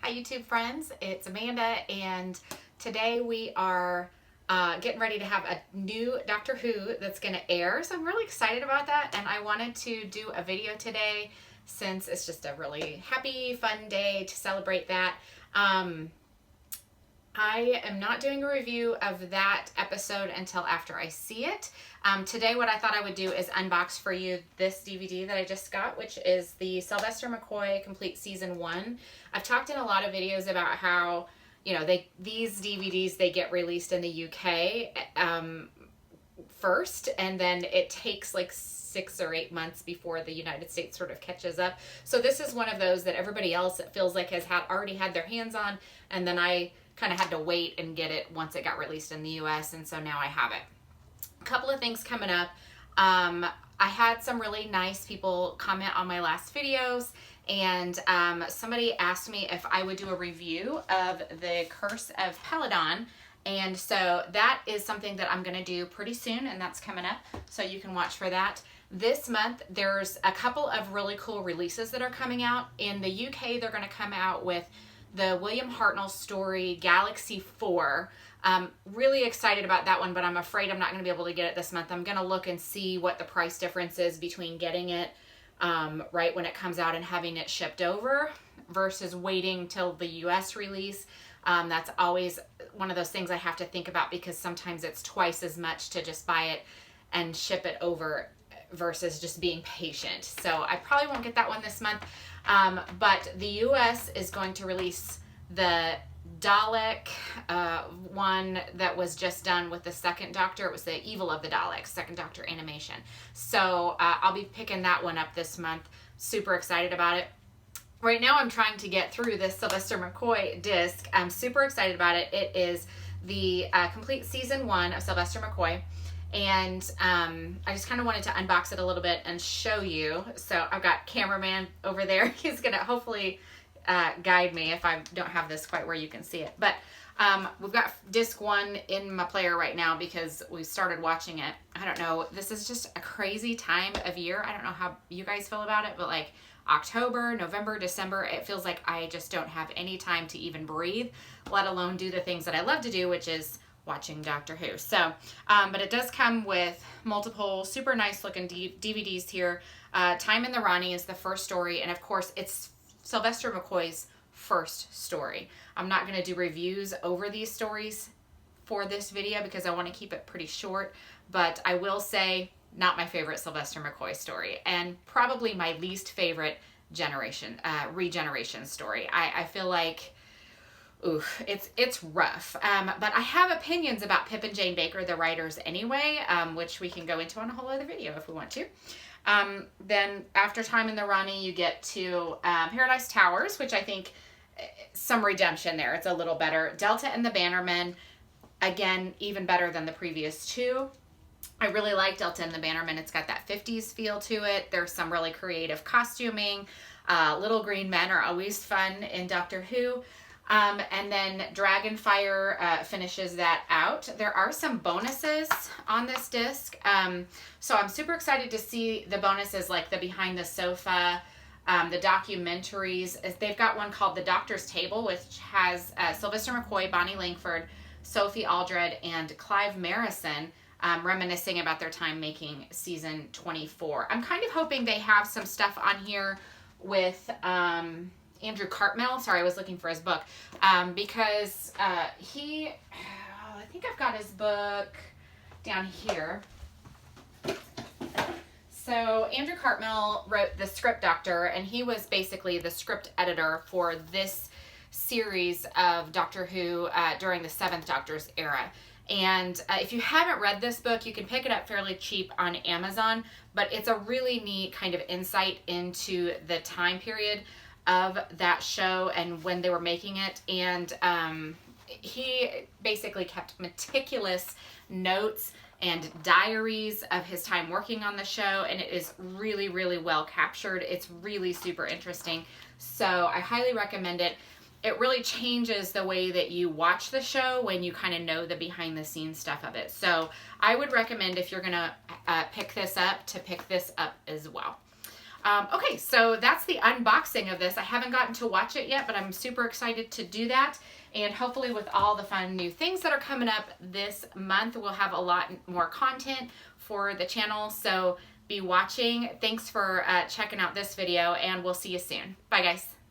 Hi YouTube friends, it's Amanda, and today we are getting ready to have a new Doctor Who that's going to air, so I'm really excited about that, and I wanted to do a video today since it's just a really happy, fun day to celebrate that. I am not doing a review of that episode until after I see it. Today what I thought I would do is unbox for you this DVD that I just got, which is the Sylvester McCoy Complete Season 1. I've talked in a lot of videos about how, you know, these DVDs, they get released in the UK first, and then it takes like 6 or 8 months before the United States sort of catches up. So this is one of those that everybody else, it feels like, has already had their hands on, and then I kind of had to wait and get it once it got released in the US, and so now I have it. A couple of things coming up. I had some really nice people comment on my last videos, and somebody asked me if I would do a review of the Curse of Peladon, and so that is something that I'm going to do pretty soon, and that's coming up, so you can watch for that. This month, there's a couple of really cool releases that are coming out. In the UK, they're going to come out with the William Hartnell story, Galaxy 4. Really excited about that one, but I'm afraid I'm not going to be able to get it this month. I'm going to look and see what the price difference is between getting it right when it comes out and having it shipped over versus waiting till the US release. That's always one of those things I have to think about, because sometimes it's twice as much to just buy it and ship it over versus just being patient. So I probably won't get that one this month. But the US is going to release the Dalek one that was just done with the second Doctor. It was the Evil of the Daleks, second Doctor animation. So I'll be picking that one up this month. Super excited about it. Right now I'm trying to get through this Sylvester McCoy disc. I'm super excited about it. It is the complete season 1 of Sylvester McCoy. And I just kind of wanted to unbox it a little bit and show you. So I've got cameraman over there. He's going to hopefully guide me if I don't have this quite where you can see it. But we've got disc 1 in my player right now because we started watching it. I don't know. This is just a crazy time of year. I don't know how you guys feel about it, but like October, November, December, it feels like I just don't have any time to even breathe, let alone do the things that I love to do, which is watching Doctor Who. So, but it does come with multiple super nice looking DVDs here. Time in the Rani is the first story, and of course it's Sylvester McCoy's first story. I'm not going to do reviews over these stories for this video because I want to keep it pretty short, but I will say not my favorite Sylvester McCoy story, and probably my least favorite regeneration story. I feel like, ooh, it's rough. But I have opinions about Pip and Jane Baker, the writers, anyway, which we can go into on a whole other video if we want to. Then after Time in the Rani, you get to Paradise Towers, which I think some redemption there. It's a little better. Delta and the Bannermen, again, even better than the previous two. I really like Delta and the Bannermen. It's got that 50s feel to it. There's some really creative costuming. Little Green Men are always fun in Doctor Who. And then Dragonfire finishes that out. There are some bonuses on this disc. So I'm super excited to see the bonuses, like the Behind the Sofa, the documentaries. They've got one called The Doctor's Table, which has Sylvester McCoy, Bonnie Langford, Sophie Aldred, and Clive Marison reminiscing about their time making season 24. I'm kind of hoping they have some stuff on here with Andrew Cartmel. Sorry, I was looking for his book. Because I think I've got his book down here. So Andrew Cartmel wrote The Script Doctor, and he was basically the script editor for this series of Doctor Who during the 7th Doctor's era. And if you haven't read this book, you can pick it up fairly cheap on Amazon, but it's a really neat kind of insight into the time period of that show and when they were making it. And he basically kept meticulous notes and diaries of his time working on the show, and it is really, really well captured. It's really super interesting, so I highly recommend it. It really changes the way that you watch the show when you kind of know the behind the scenes stuff of it. So I would recommend, if you're gonna pick this up, to pick this up as well. Okay, so that's the unboxing of this. I haven't gotten to watch it yet, but I'm super excited to do that. And hopefully with all the fun new things that are coming up this month, we'll have a lot more content for the channel. So be watching. Thanks for checking out this video, and we'll see you soon. Bye, guys.